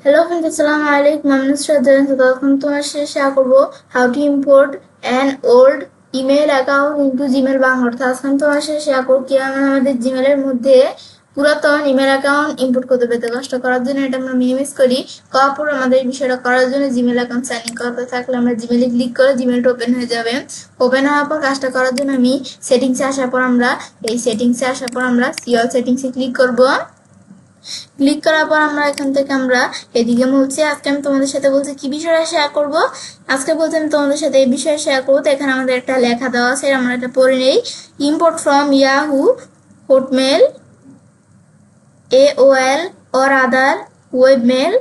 Hello friends, Assalamualaikum. I'm Nusrat and welcome to our share করব how to import an old email account into Gmail বাংলাতে। আজকে আমি তোমার সাথে share করব কিভাবে আমাদের জিমেল এর মধ্যে পুরাতন ইমেল অ্যাকাউন্ট ইম্পোর্ট করতে পেতে কষ্ট করার জন্য এটা আমরা মিনিমাইজ করি। তারপর আমাদের বিষয়টা করার জন্য জিমেল অ্যাকাউন্ট সাইন ইন করতে থাকলে আমরা জিমেলে ক্লিক করে জিমেলটা ওপেন হয়ে যাবে। ওপেন হওয়ার পর কাজটা করার জন্য আমি সেটিংসে আসার পর আমরা সিওল সেটিংসে ক্লিক করব। ক্লিক করার পর আমরা এখান থেকে আমরা এদিকে বলছি আজকে আমি তোমাদের সাথে বলছি কি বিষয়টা শেয়ার করব। আজকে বলছি আমি তোমাদের সাথে এই বিষয়ে শেয়ার করবো। তো এখানে আমাদের একটা লেখা দেওয়া আছে, আমরা এটা পড়ে নেই। Import from Yahoo, Hotmail, AOL or other webmail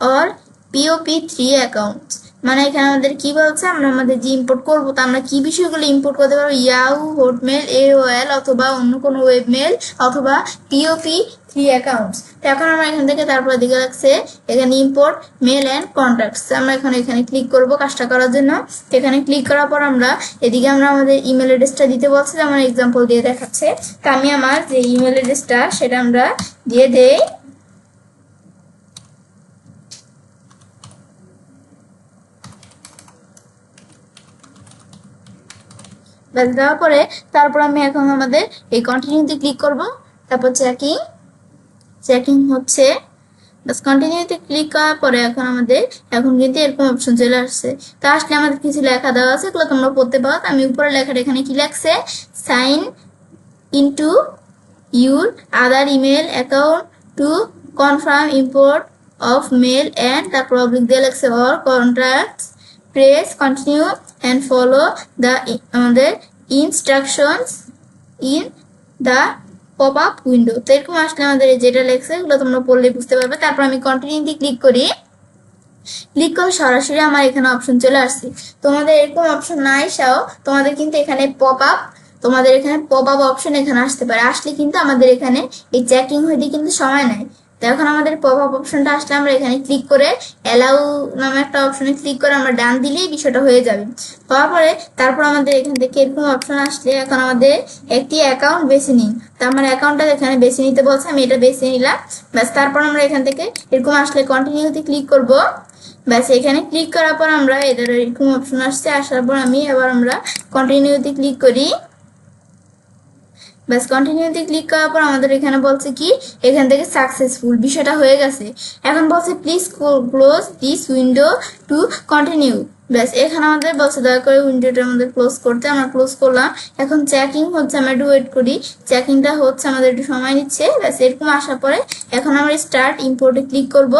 or POP3 account. মানে এখানে আমাদের কি বলছে, আমরা আমাদের যে ইম্পোর্ট করবো তা আমরা কি বিষয়গুলো ইম্পোর্ট করতে পারবো, ইয়াহু, হটমেল, AOL অথবা অন্য কোনো ওয়েবমেল অথবা POP3 অ্যাকাউন্টস। তো এখন আমরা এখান থেকে তারপর দিকে লাগছে এখানে ইম্পোর্ট মেল অ্যান্ড কন্ট্যাক্টস। আমরা এখানে ক্লিক করব কাজটা করার জন্য। এখানে ক্লিক করার পর আমরা এদিকে আমরা আমাদের ইমেল অ্যাড্রেসটা দিতে বলছি, যেমন এক্সাম্পল দিয়ে দেখাচ্ছে। তো আমি আমার যে ইমেল অ্যাড্রেসটা সেটা আমরা দিয়ে দেই। দেওয়ার পরে তারপর আমি এখন আমাদের এই কন্টিনিউতে ক্লিক করব। তারপর চেকিং হচ্ছে। বাস কন্টিনিউতে ক্লিক করার পরে এখন কিন্তু এরকম অপশন চলে আসছে। তো আসলে আমাদের কিছু লেখা দেওয়া আছে, এগুলো তোমরা পড়তে পারো। আমি উপরে লেখাটা এখানে কি লেখছে, sign into your other email account to confirm import of mail and তারপর অবলিক দিয়ে লেখছে or contracts, press continue and follow the আমাদের instructions in the pop up window. তো এরকম আসলে আমাদের যেটা লেখছে এগুলো তোমরা পড়লে বুঝতে পারবে। তারপর আমি কন্টিনিউতে ক্লিক করি। ক্লিক করে সরাসরি আমার এখানে অপশন চলে আসছে। তোমাদের এরকম অপশন না এসেও তোমাদের কিন্তু এখানে পপ আপ অপশন এখানে আসতে পারে। আসলে কিন্তু আমাদের এখানে এই চেকিং হইতে কিন্তু সময় নেয়। তো এখন আমাদের পপ আপ অপশনটা আসলে আমরা এখানে ক্লিক করে অ্যালাউ নামে একটা অপশনে ক্লিক করে আমরা ডান দিলেই বিষয়টা হয়ে যাবে। হওয়ার পরে তারপর আমাদের এখান থেকে এরকম অপশন আসলে এখন আমাদের একটি অ্যাকাউন্ট বেছে নিন। তো আমার অ্যাকাউন্টটা এখানে বেছে নিতে বলছে, আমি এটা বেছে নিলাম। ব্যাস তারপর আমরা এখান থেকে এরকম আসলে কন্টিনিউতে ক্লিক করব। ব্যাস এখানে ক্লিক করার পর আমরা এরকম অপশন আসছে। আসার পর আমরা কন্টিনিউতে ক্লিক করি। ব্যাস কন্টিনিউতে ক্লিক করার পর আমাদের এখানে বলছে কি এখান থেকে সাকসেসফুল বিষয়টা হয়ে গেছে। এখন বলছে please close this window to continue. ব্যাস এখানে আমাদের বলছে দয়া করে উইন্ডোটা আমাদের ক্লোজ করতে, আমরা ক্লোজ করলাম। এখন চেকিং হচ্ছে, আমরা একটু ওয়েট করি। চেকিংটা হচ্ছে, আমাদের একটু সময় নিচ্ছে। ব্যাস এরকম আসার পরে এখন আমরা স্টার্ট ইম্পোর্টে ক্লিক করব।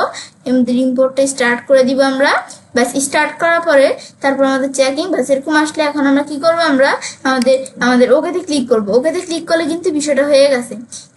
আমাদের ইম্পোর্টটা স্টার্ট করে দিব আমরা। ব্যাস স্টার্ট করার পরে তারপর আমাদের চেকিং ব্যাস এরকম আসলে এখন আমরা কি করব, আমরা আমাদের ওকেতে ক্লিক করব। ওকেতে ক্লিক করলে কিন্তু বিষয়টা হয়ে গেছে।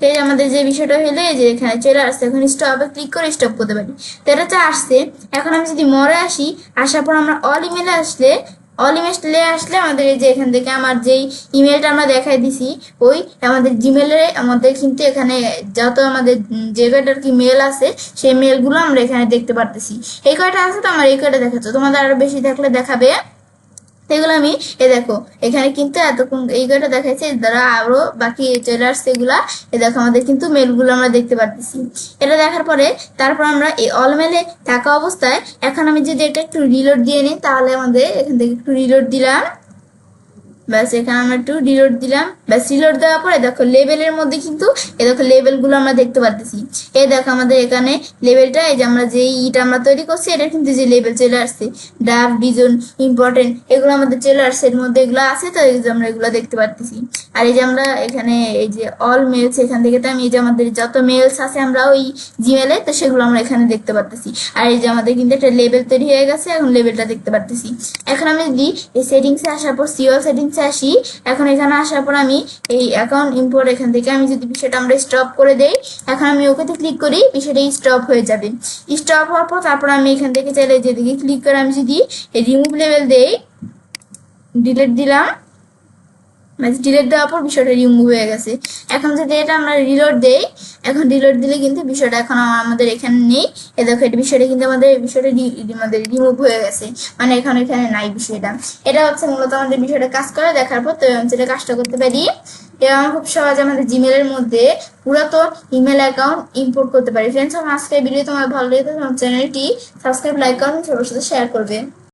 এই আমাদের যে বিষয়টা হলে যে এখানে চলে আসছে, এখন স্টপে ক্লিক করে স্টপ করতে পারি। তো এটা তো আসছে। এখন আমি যদি মরে আসি, আসার পর আমরা অল ইমেলে আসলে আমাদের এই যে এখান থেকে আমার যেই ইমেলটা আমরা দেখাই দিছি ওই আমাদের জিমেলে আমাদের কিন্তু এখানে যত আমাদের যে কয়টা আর কি মেল আছে সেই মেলগুলো আমরা এখানে দেখতে পারতেছি। এই কয়টা আছে, তো আমার এই কয়টা দেখাচ্ছে, তোমাদের আরো বেশি থাকলে দেখাবে। সেগুলো আমি দেখো এখানে কিন্তু এতক্ষণ এই কয়টা দেখাচ্ছে, দ্বারা আরো বাকি চলে আসছে এগুলা। দেখো আমাদের কিন্তু মেলগুলো আমরা দেখতে পারতেছি। এটা দেখার পরে তারপর আমরা এই অল মেলে থাকা অবস্থায় এখন আমি যদি এটা একটু রিলোড দিয়ে নিই, তাহলে আমাদের এখান থেকে একটু রিলোড দিলাম। ব্যাস এখানে আমরা একটু রিলোড দিলাম। ব্যাস রিলোড দেওয়ার পরে দেখো লেবেলের মধ্যে কিন্তু দেখো লেবেলগুলো আমরা দেখতে পারতেছি। দেখো আমাদের এখানে লেবেলটা এই যে আমরা যে ইটা আমরা তৈরি করছি এটা কিন্তু যে লেবেল চলে আসছে, ডাব, ডিজন, ইম্পর্টেন্ট, এগুলো আমাদের চলে আসছে। এর মধ্যে এগুলো আছে, তো এই যে আমরা এগুলো দেখতে পারতেছি। আর এই যে আমরা এখানে এই যে অল মেলস, এখান থেকে তো আমি এই যে আমাদের যত মেলস আছে আমরা ওই জিমেলে, তো সেগুলো আমরা এখানে দেখতে পারতেছি। আর এই যে আমাদের কিন্তু একটা লেবেল তৈরি হয়ে গেছে, এখন লেবেলটা দেখতে পারতেছি। এখন আমি যদি এই সেটিংসে আসার পর সিওল সেটিংসে আসি, এখন এখানে আসার পর আমি এই অ্যাকাউন্ট ইম্পোর্ট এখান থেকে আমি যদি বিষয়টা আমরা স্টপ করে দেই, এখন আমি ওকেতে ক্লিক করি, বিষয়টা স্টপ হয়ে যাবে। স্টপ হওয়ার পর তারপর আমি এখান থেকে চাইলে যেদিকে ক্লিক করে আমি যদি রিমুভ লেভেল দেই, ডিলিট দিলাম। ডিলিট দেওয়ার পর বিষয়টা রিমুভ হয়ে গেছে। এখন যদি এটা আমরা রিলোড দেই, এখন রিলোড দিলে কিন্তু বিষয়টা এখন আমাদের এখানে নেই। দেখো এটা বিষয়টা কিন্তু আমাদের রিমুভ হয়ে গেছে, মানে এখানে নাই বিষয়টা। এটা হচ্ছে মূলত আমাদের বিষয়টা কাজ করে দেখার পর তো সেটা কাজটা করতে পারি। এবং আমরা খুব সহজে আমাদের জিমেলের মধ্যে পুরাতন ইমেল অ্যাকাউন্ট ইম্পোর্ট করতে পারি। ফ্রেন্ডস, আমার আজকের ভিডিও তোমার ভালো লেগে থাকে আমার চ্যানেলটি সাবস্ক্রাইব, লাইক করুন, সবার সাথে শেয়ার করবে।